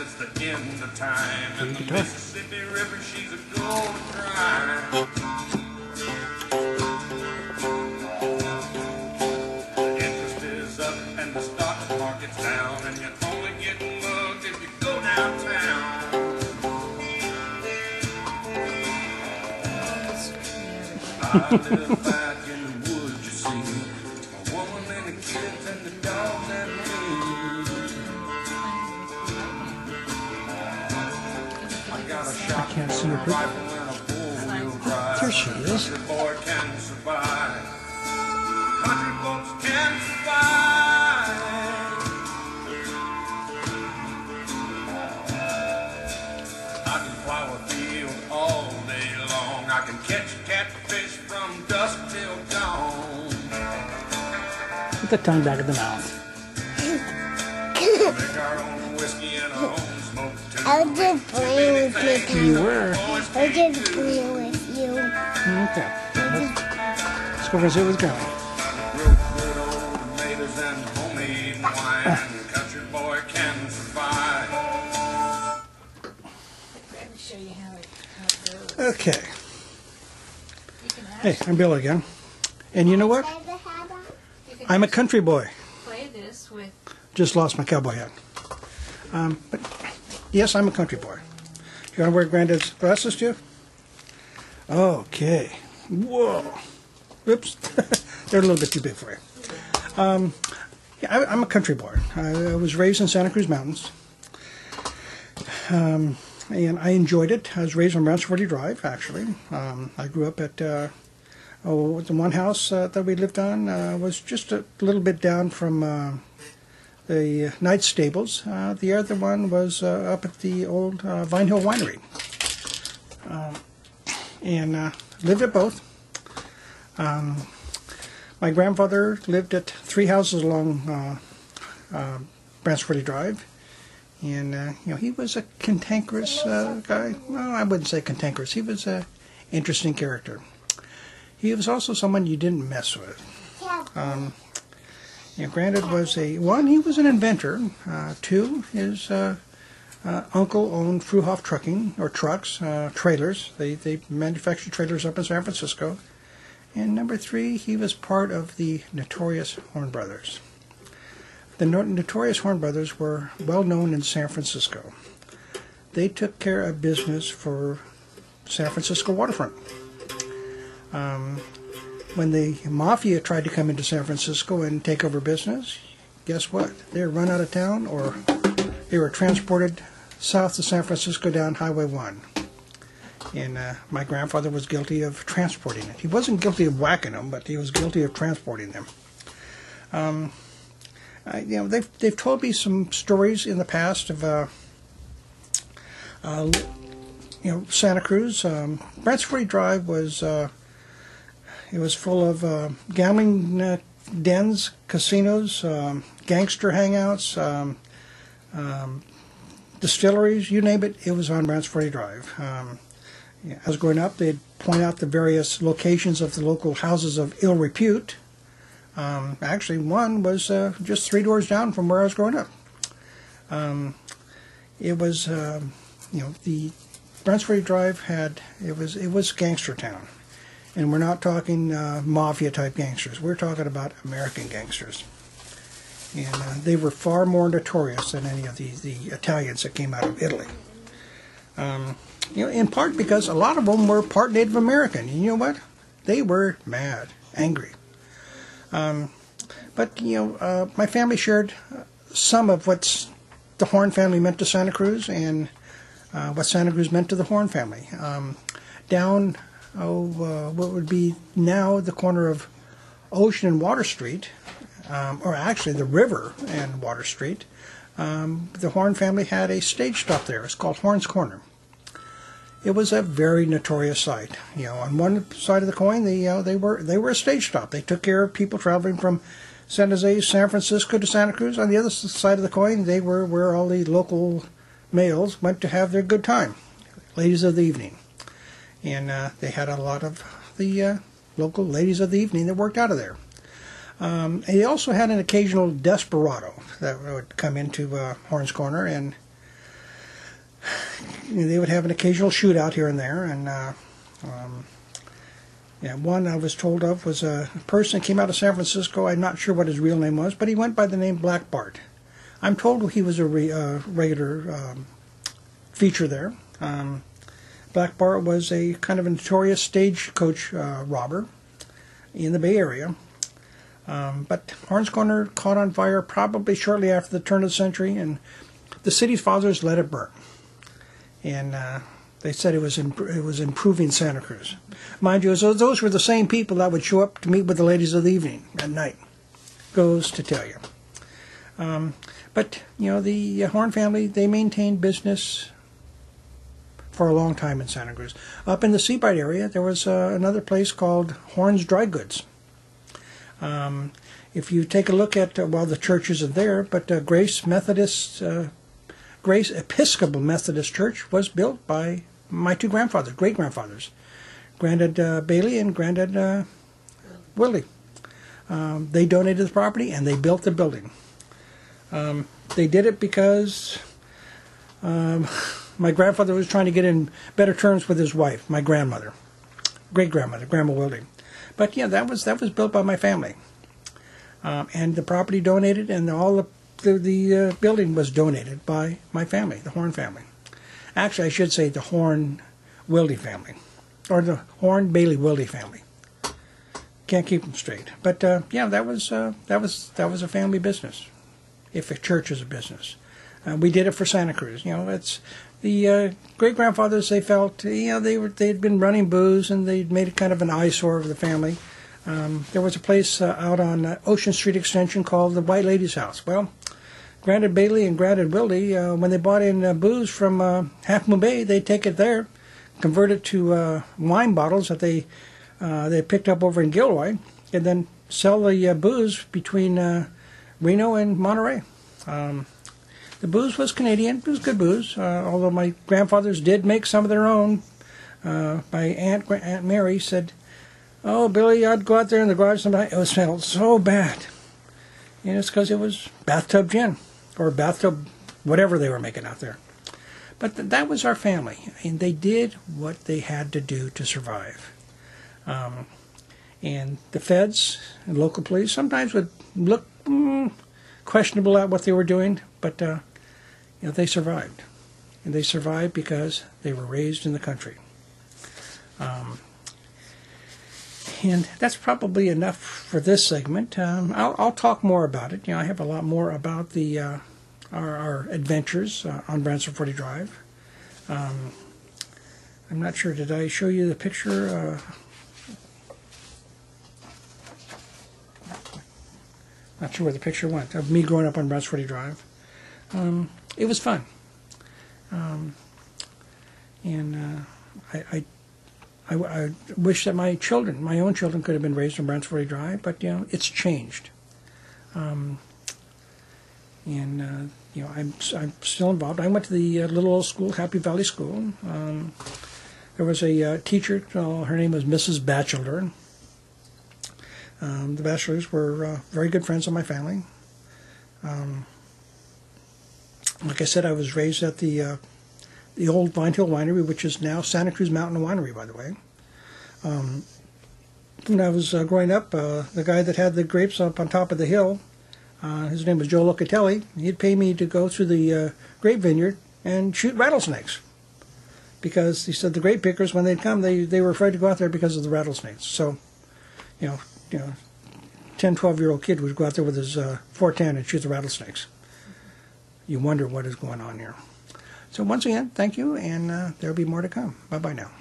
it's the end of time. And the Mississippi River, she's a gold dry. Interest is up and the stock market's down, and you only get mugged if you go downtown. I live back in the woods, you see, a woman and the kids and the dogs and me. I got a shotgun, a rifle, and a four-wheel drive. There she is. Country boy can survive. Country folks can survive. I can plow a field all day long. I can catch catfish from dusk till dawn. Put the tongue back in the mouth. Make our own whiskey and our own smoke too. I was just playing with you. You were. I was just playing with you. Okay. Let's go over and see what's going. Real good old tomatoes and homemade wine. Country boy can survive. Let me show you how it goes. Okay. You can Hey, I'm Bill again. And you know what? I'm a country boy. play this with. Just lost my cowboy hat. But yes, I'm a country boy. You want to wear Granddad's glasses too? Okay. Whoa. Oops. They're a little bit too big for you. Yeah, I'm a country boy. I was raised in Santa Cruz Mountains. And I enjoyed it. I was raised on Branciforte Drive, actually. I grew up at the one house that we lived on was just a little bit down from the Knight Stables. The other one was up at the old Vine Hill Winery. And lived at both. My grandfather lived at 3 houses along Branciforte Drive. And, you know, he was a cantankerous guy. Well, I wouldn't say cantankerous. He was an interesting character. He was also someone you didn't mess with. You know, Granddad was he was an inventor. Two, his uncle owned Fruhoff Trucking, or trucks, trailers. They manufactured trailers up in San Francisco. And number 3, he was part of the notorious Horn Brothers. The notorious Horn Brothers were well known in San Francisco. They took care of business for San Francisco waterfront. When the mafia tried to come into San Francisco and take over business, guess what? They were run out of town, or they were transported south of San Francisco down Highway 1. And my grandfather was guilty of transporting it. He wasn't guilty of whacking them, but he was guilty of transporting them. You know, they've told me some stories in the past of you know, Santa Cruz. Branciforte Drive was it was full of gambling dens, casinos, gangster hangouts, distilleries, you name it. It was on Branciforte Drive. Yeah, as growing up, they'd point out the various locations of the local houses of ill repute. Actually, one was just 3 doors down from where I was growing up. It was, you know, the Branciforte Drive it was gangster town, and we're not talking mafia type gangsters. We're talking about American gangsters, and they were far more notorious than any of the Italians that came out of Italy. You know, in part because a lot of them were part Native American. And you know what? They were mad, angry. But, you know, my family shared some of what the Horn family meant to Santa Cruz and what Santa Cruz meant to the Horn family. Down, what would be now the corner of Ocean and Water Street, or actually the river and Water Street, the Horn family had a stage stop there. It's called Horn's Corner. It was a very notorious site. You know, on one side of the coin, they were a stage stop. They took care of people traveling from San Jose, San Francisco to Santa Cruz. On the other side of the coin, they were where all the local males went to have their good time, ladies of the evening. And they had a lot of the local ladies of the evening that worked out of there. And they also had an occasional desperado that would come into Horn's Corner, and they would have an occasional shootout here and there, and yeah, one I was told of was a person that came out of San Francisco. I'm not sure what his real name was, but he went by the name Black Bart. I'm told he was a regular feature there. Black Bart was a kind of a notorious stagecoach robber in the Bay Area. But Horns Corner caught on fire probably shortly after the turn of the century, and the city fathers let it burn. And they said it was improving Santa Cruz. Mind you, those were the same people that would show up to meet with the ladies of the evening at night. Goes to tell you. But, you know, the Horn family, they maintained business for a long time in Santa Cruz. Up in the Seabright area, there was another place called Horn's Dry Goods. If you take a look at, well, the church isn't there, but Grace Episcopal Methodist Church was built by my two grandfathers, great-grandfathers, Granddad Bailey and Granddad Willie. They donated the property and they built the building. They did it because my grandfather was trying to get in better terms with his wife, my grandmother, great-grandmother, Grandma Willie. But yeah, that was built by my family, and the property donated, and all the building was donated by my family, the Horn family. Actually, I should say the Horn Willie family, or the Horn Bailey Willie family. Can't keep them straight, but yeah, that was a family business. If a church is a business, we did it for Santa Cruz. You know, it's the great grandfathers. They felt, you know, they'd been running booze and they'd made it kind of an eyesore of the family. There was a place out on Ocean Street Extension called the White Lady's House. Well, Granddad Bailey and Granddad Willie, when they bought in booze from Half Moon Bay, they'd take it there, convert it to wine bottles that they picked up over in Gilroy, and then sell the booze between Reno and Monterey. The booze was Canadian. It was good booze, although my grandfathers did make some of their own. My Aunt Mary said, "Oh, Billy, I'd go out there in the garage sometimes. It smelled so bad." And it's because it was bathtub gin, or bathtub whatever they were making out there. But that was our family, and they did what they had to do to survive. And the feds and local police sometimes would look questionable at what they were doing, but you know, they survived. And they survived because they were raised in the country. And that's probably enough for this segment. I'll talk more about it. You know, I have a lot more about the our adventures on Branciforte Drive. I'm not sure, did I show you the picture? Not sure where the picture went of me growing up on Branciforte Drive. It was fun, and I wish that my own children, could have been raised on Branciforte Drive, but you know, it's changed. You know, I'm still involved. I went to the little old school, Happy Valley School. There was a teacher. Her name was Mrs. Batchelor. The Batchelors were very good friends of my family. Like I said, I was raised at the old Vine Hill Winery, which is now Santa Cruz Mountain Winery, by the way. When I was growing up, the guy that had the grapes up on top of the hill, his name was Joe Locatelli. He'd pay me to go through the grape vineyard and shoot rattlesnakes, because he said the grape pickers, when they'd come, they were afraid to go out there because of the rattlesnakes. So, you know, 10, 12-year-old kid would go out there with his .410 and shoot the rattlesnakes. You wonder what is going on here. So once again, thank you, and there'll be more to come. Bye-bye now.